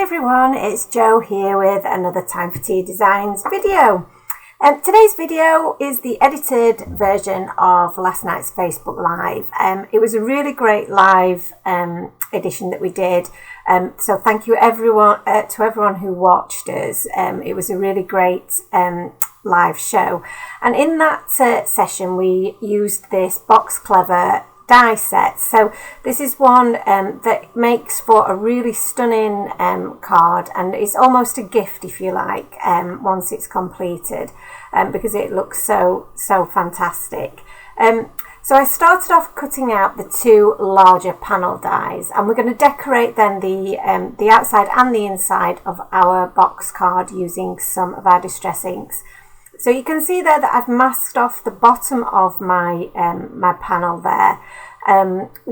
everyone, it's Jo here with another Time for Tea Designs video. Today's video is the edited version of last night's Facebook Live. It was a really great live edition that we did. So thank you everyone to everyone who watched us. It was a really great live show. And in that session we used this Box Clever die set. So this is one that makes for a really stunning card, and it's almost a gift if you like once it's completed, because it looks so fantastic. So I started off cutting out the two larger panel dies, and we're going to decorate then the outside and the inside of our box card using some of our distress inks. So you can see there that I've masked off the bottom of my my panel there,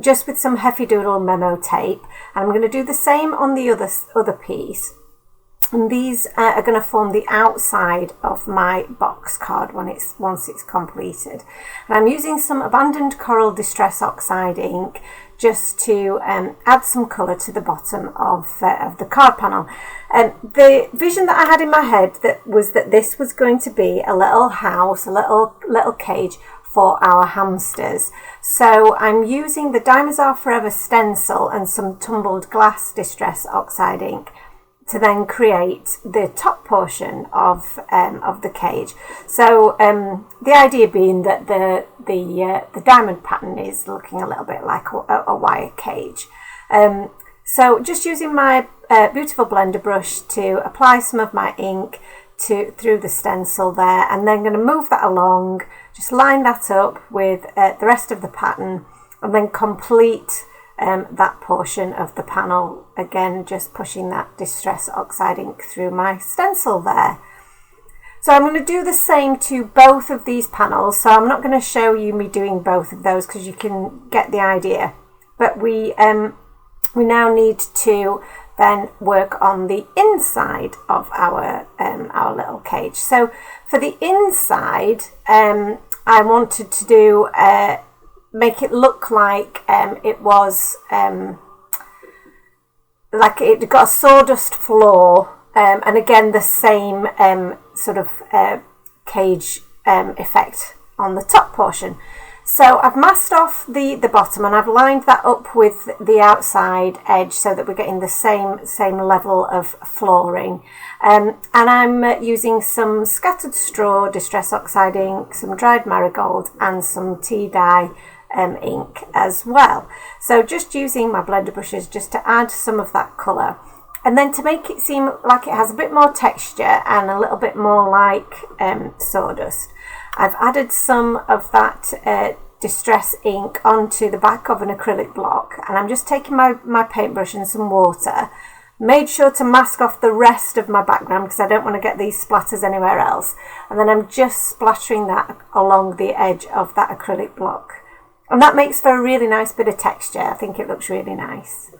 just with some Heavy Doodle memo tape, and I'm going to do the same on the other piece. And these are going to form the outside of my box card once it's completed. And I'm using some Abandoned Coral Distress Oxide ink just to add some colour to the bottom of the card panel. The vision that I had in my head was that this was going to be a little house, a little cage for our hamsters. So I'm using the Diamonds Are Forever stencil and some tumbled glass Distress Oxide ink to then create the top portion of the cage. So the idea being that the diamond pattern is looking a little bit like a wire cage. So just using my beautiful blender brush to apply some of my ink through the stencil there, and then going to move that along, just line that up with the rest of the pattern, and then complete that portion of the panel, again just pushing that Distress Oxide ink through my stencil there. So I'm going to do the same to both of these panels, so I'm not going to show you me doing both of those because you can get the idea, but we now need to then work on the inside of our little cage. So for the inside, I wanted to do make it look like it was like it got a sawdust floor, and again the same sort of cage effect on the top portion. So I've masked off the bottom, and I've lined that up with the outside edge so that we're getting the same level of flooring. And I'm using some scattered straw Distress Oxide ink, some dried marigold, and some tea dye ink as well. So just using my blender brushes just to add some of that colour, and then to make it seem like it has a bit more texture and a little bit more like sawdust, I've added some of that distress ink onto the back of an acrylic block, and I'm just taking my paintbrush and some water, made sure to mask off the rest of my background because I don't want to get these splatters anywhere else, and then I'm just splattering that along the edge of that acrylic block. And that makes for a really nice bit of texture. I think it looks really nice.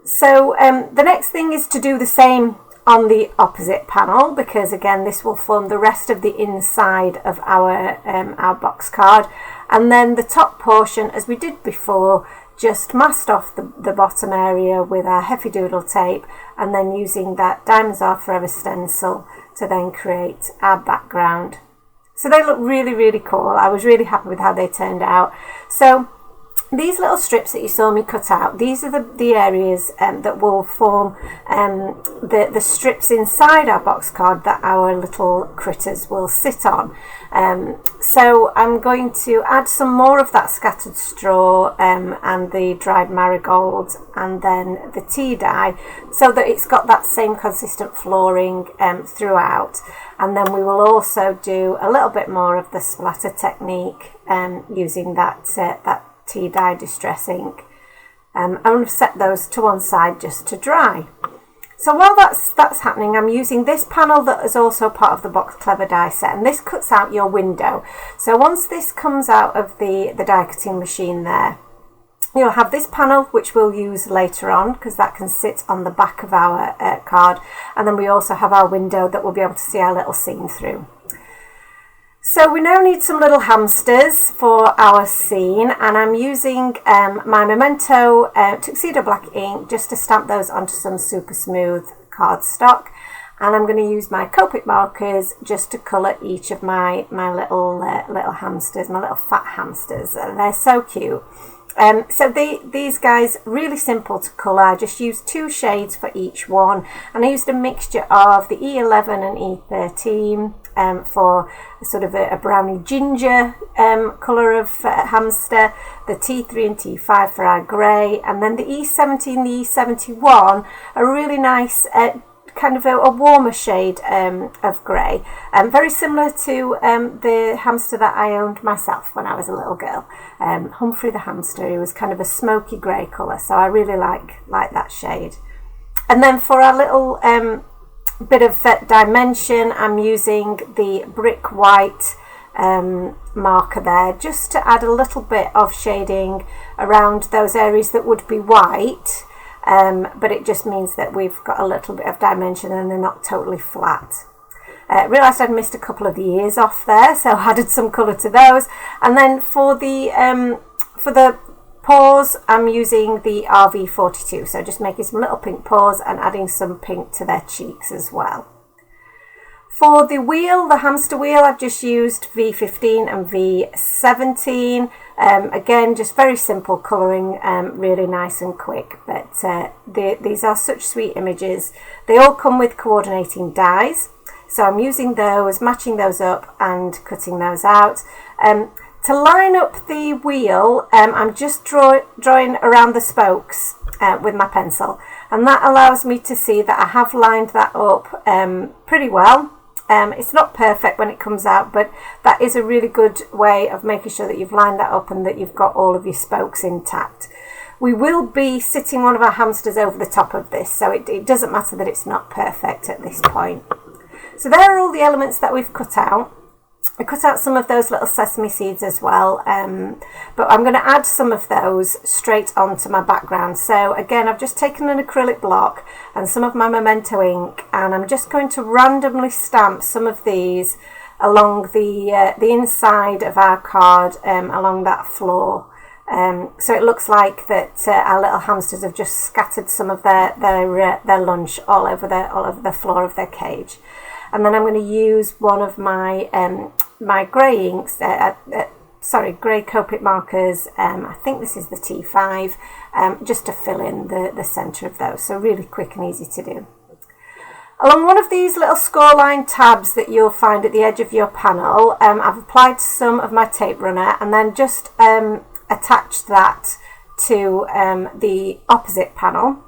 So the next thing is to do the same on the opposite panel, because again this will form the rest of the inside of our box card. And then the top portion, as we did before, just masked off the bottom area with our Heavy Doodle tape, and then using that Diamonds Are Forever stencil to then create our background. So they look really cool. I was really happy with how they turned out. So these little strips that you saw me cut out, these are the areas that will form the strips inside our box card that our little critters will sit on. So I'm going to add some more of that scattered straw and the dried marigold, and then the tea dye, so that it's got that same consistent flooring throughout. And then we will also do a little bit more of the splatter technique using that tea dye distress ink. I'm going to set those to one side just to dry. So while that's happening, I'm using this panel that is also part of the Box Clever die set, and this cuts out your window. So once this comes out of the die cutting machine there, you'll have this panel which we'll use later on because that can sit on the back of our card, and then we also have our window that we'll be able to see our little scene through. So we now need some little hamsters for our scene, and I'm using my Memento Tuxedo Black ink just to stamp those onto some super smooth cardstock, and I'm going to use my Copic markers just to colour each of my little hamsters, my little fat hamsters. They're so cute. So these guys, really simple to colour. I just used 2 shades for each one, and I used a mixture of the E11 and E13 for sort of a browny ginger colour of hamster, the T3 and T5 for our grey, and then the E17, the E71, a really nice kind of a warmer shade of grey, very similar to the hamster that I owned myself when I was a little girl, Humphrey the hamster. He was kind of a smoky grey colour, so I really like that shade. And then for our little bit of dimension, I'm using the brick white marker there, just to add a little bit of shading around those areas that would be white. But it just means that we've got a little bit of dimension and they're not totally flat. Realised I'd missed a couple of the ears off there, so I added some colour to those. And then for the paws, I'm using the RV42, so just making some little pink paws and adding some pink to their cheeks as well. For the wheel, the hamster wheel, I've just used V15 and V17. Again, just very simple colouring, really nice and quick, but these are such sweet images. They all come with coordinating dies, so I'm using those, matching those up and cutting those out. To line up the wheel, I'm just drawing around the spokes with my pencil, and that allows me to see that I have lined that up pretty well. It's not perfect when it comes out, but that is a really good way of making sure that you've lined that up and that you've got all of your spokes intact. We will be sitting one of our hamsters over the top of this, so it doesn't matter that it's not perfect at this point. So there are all the elements that we've cut out. I cut out some of those little sesame seeds as well, but I'm going to add some of those straight onto my background. So again, I've just taken an acrylic block and some of my Memento ink, and I'm just going to randomly stamp some of these along the inside of our card, along that floor. So it looks like that our little hamsters have just scattered some of their lunch all over the floor of their cage. And then I'm going to use one of my my grey inks, grey Copic markers. I think this is the T5, just to fill in the centre of those. So really quick and easy to do. Along one of these little scoreline tabs that you'll find at the edge of your panel, I've applied some of my tape runner and then just attached that to the opposite panel.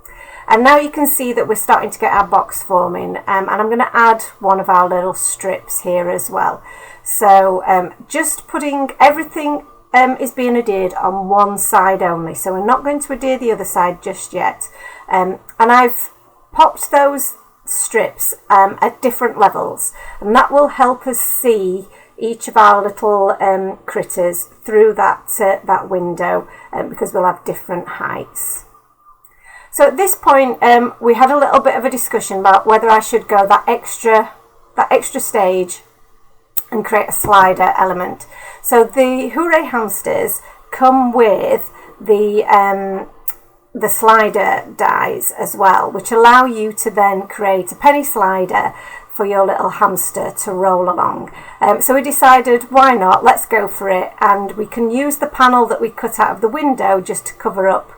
And now you can see that we're starting to get our box forming, and I'm going to add one of our little strips here as well. So just putting everything is being adhered on one side only, so we're not going to adhere the other side just yet. And I've popped those strips at different levels, and that will help us see each of our little critters through that window, because we'll have different heights. So at this point, we had a little bit of a discussion about whether I should go that extra stage and create a slider element. So the Hooray hamsters come with the slider dies as well, which allow you to then create a penny slider for your little hamster to roll along. So we decided, why not? Let's go for it, and we can use the panel that we cut out of the window just to cover up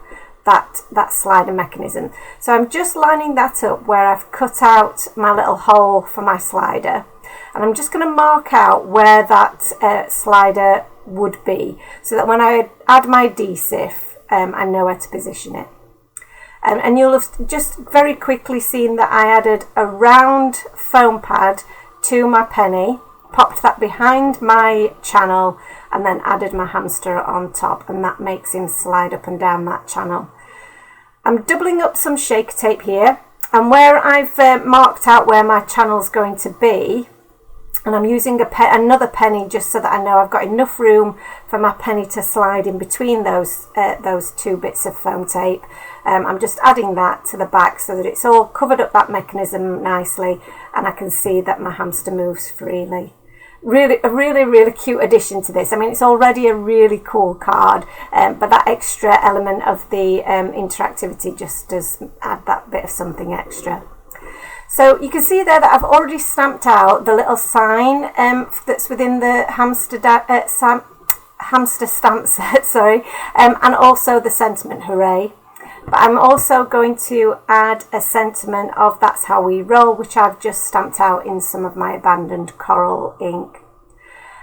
that slider mechanism. So I'm just lining that up where I've cut out my little hole for my slider, and I'm just going to mark out where that slider would be, so that when I add my adhesive, I know where to position it. And you'll have just very quickly seen that I added a round foam pad to my penny, popped that behind my channel, and then added my hamster on top, and that makes him slide up and down that channel. I'm doubling up some shaker tape here, and where I've marked out where my channel's going to be, and I'm using another penny just so that I know I've got enough room for my penny to slide in between those two bits of foam tape. I'm just adding that to the back so that it's all covered up that mechanism nicely, and I can see that my hamster moves freely. a really cute addition to this. I mean, it's already a really cool card, but that extra element of the interactivity just does add that bit of something extra. So you can see there that I've already stamped out the little sign that's within the hamster stamps, sorry, and also the sentiment, hooray. But I'm also going to add a sentiment of "That's how we roll," which I've just stamped out in some of my abandoned coral ink.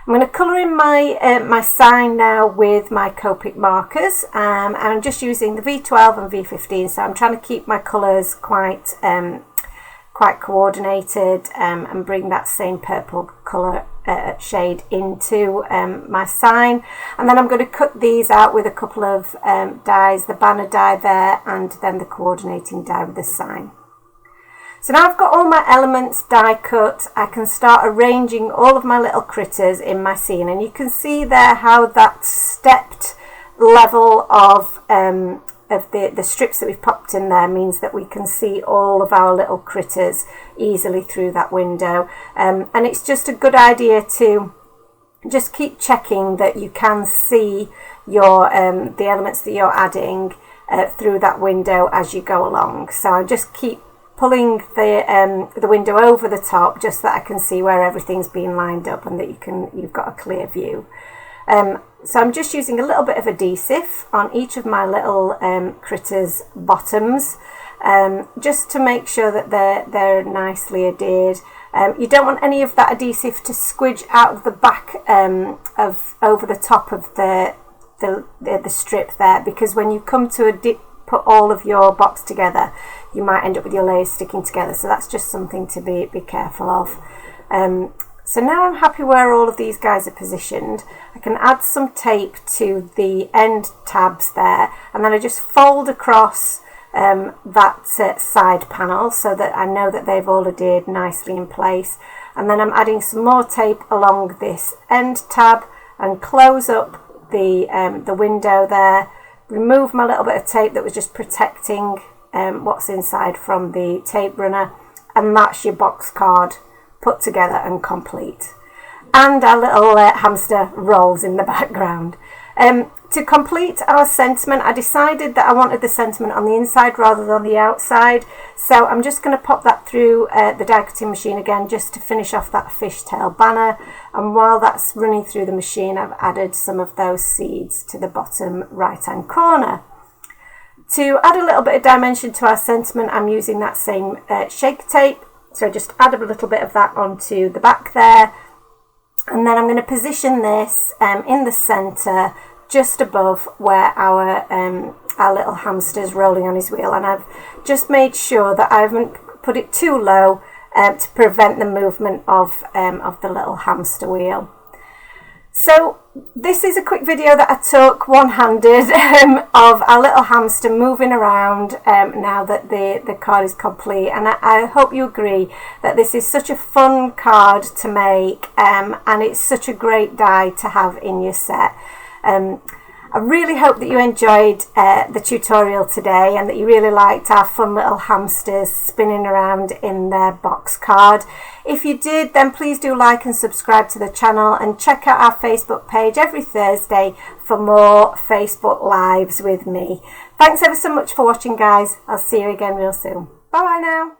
I'm going to colour in my sign now with my Copic markers. And I'm just using the V12 and V15, so I'm trying to keep my colours quite coordinated and bring that same purple colour shade into my sign. And then I'm going to cut these out with a couple of dies, the banner die there and then the coordinating die with the sign. So now I've got all my elements die cut, I can start arranging all of my little critters in my scene, and you can see there how that stepped level of the strips that we've popped in there means that we can see all of our little critters easily through that window, and it's just a good idea to just keep checking that you can see your the elements that you're adding through that window as you go along. So I just keep pulling the window over the top just so that I can see where everything's been lined up and that you've got a clear view. So I'm just using a little bit of adhesive on each of my little critters' bottoms, just to make sure that they're nicely adhered. You don't want any of that adhesive to squidge out of the back over the top of the strip there, because when you come to put all of your box together, you might end up with your layers sticking together. So that's just something to be careful of. So now I'm happy where all of these guys are positioned. I can add some tape to the end tabs there, and then I just fold across that side panel so that I know that they've all adhered nicely in place. And then I'm adding some more tape along this end tab and close up the window there. Remove my little bit of tape that was just protecting what's inside from the tape runner, and that's your box card put together and complete. And our little hamster rolls in the background. To complete our sentiment, I decided that I wanted the sentiment on the inside rather than the outside, so I'm just going to pop that through the die cutting machine again just to finish off that fishtail banner. And while that's running through the machine, I've added some of those seeds to the bottom right hand corner. To add a little bit of dimension to our sentiment, I'm using that same shake tape, so just add a little bit of that onto the back there. And then I'm going to position this in the centre, just above where our little hamster's rolling on his wheel, and I've just made sure that I haven't put it too low to prevent the movement of the little hamster wheel. So this is a quick video that I took one-handed of our little hamster moving around now that the card is complete, and I hope you agree that this is such a fun card to make, and it's such a great die to have in your set. I really hope that you enjoyed the tutorial today and that you really liked our fun little hamsters spinning around in their box card. If you did, then please do like and subscribe to the channel, and check out our Facebook page every Thursday for more Facebook Lives with me. Thanks ever so much for watching, guys. I'll see you again real soon. Bye bye now.